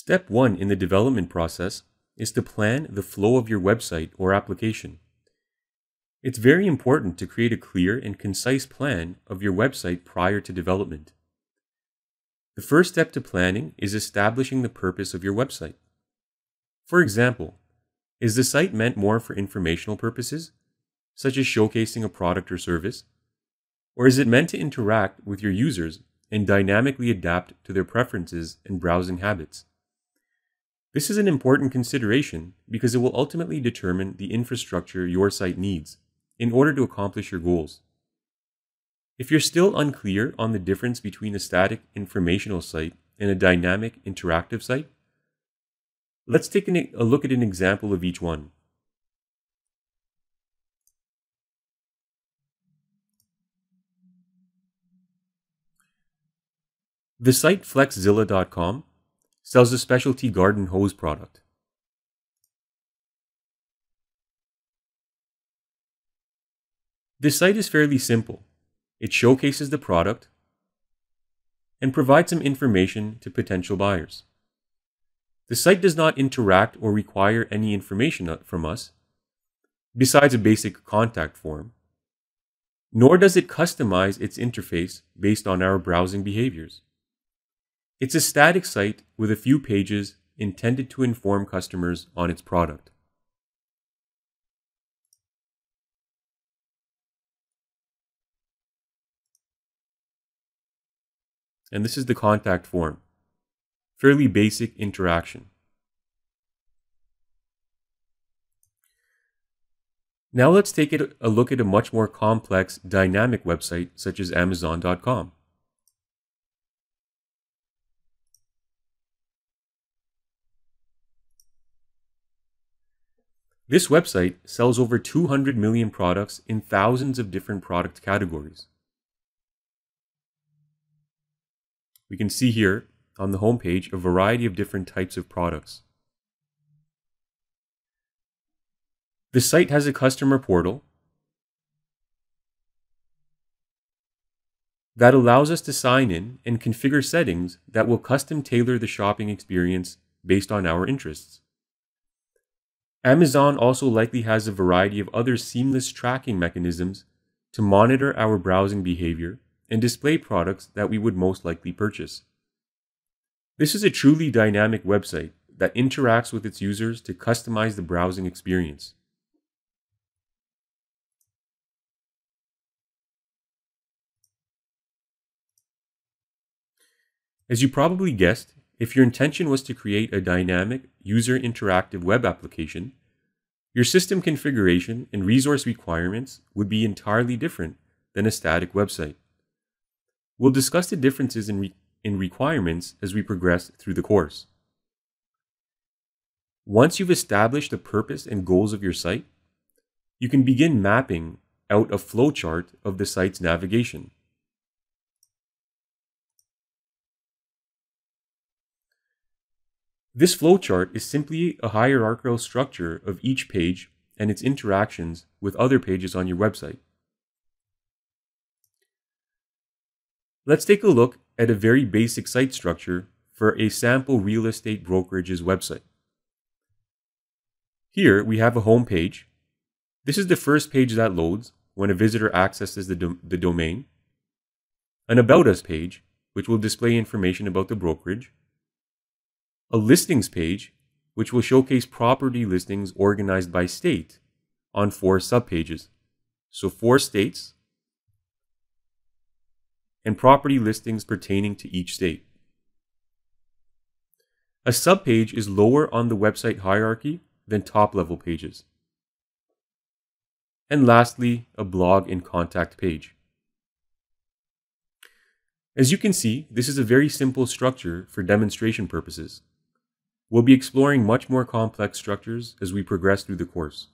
Step 1 in the development process is to plan the flow of your website or application. It's very important to create a clear and concise plan of your website prior to development. The first step to planning is establishing the purpose of your website. For example, is the site meant more for informational purposes, such as showcasing a product or service? Or is it meant to interact with your users and dynamically adapt to their preferences and browsing habits? This is an important consideration because it will ultimately determine the infrastructure your site needs in order to accomplish your goals. If you're still unclear on the difference between a static informational site and a dynamic interactive site, let's take a look at an example of each one. The site flexzilla.com sells a specialty garden hose product. This site is fairly simple. It showcases the product and provides some information to potential buyers. The site does not interact or require any information from us, besides a basic contact form, nor does it customize its interface based on our browsing behaviors. It's a static site with a few pages intended to inform customers on its product. And this is the contact form. Fairly basic interaction. Now let's take a look at a much more complex dynamic website such as Amazon.com. This website sells over 200 million products in thousands of different product categories. We can see here on the homepage a variety of different types of products. The site has a customer portal that allows us to sign in and configure settings that will custom tailor the shopping experience based on our interests. Amazon also likely has a variety of other seamless tracking mechanisms to monitor our browsing behavior and display products that we would most likely purchase. This is a truly dynamic website that interacts with its users to customize the browsing experience. As you probably guessed, if your intention was to create a dynamic, user-interactive web application, your system configuration and resource requirements would be entirely different than a static website. We'll discuss the differences in requirements as we progress through the course. Once you've established the purpose and goals of your site, you can begin mapping out a flowchart of the site's navigation. This flowchart is simply a hierarchical structure of each page and its interactions with other pages on your website. Let's take a look at a very basic site structure for a sample real estate brokerage's website. Here we have a home page. This is the first page that loads when a visitor accesses the domain. An About Us page, which will display information about the brokerage. A listings page, which will showcase property listings organized by state on 4 subpages. So 4 states and property listings pertaining to each state. A subpage is lower on the website hierarchy than top-level pages. And lastly, a blog and contact page. As you can see, this is a very simple structure for demonstration purposes. We'll be exploring much more complex structures as we progress through the course.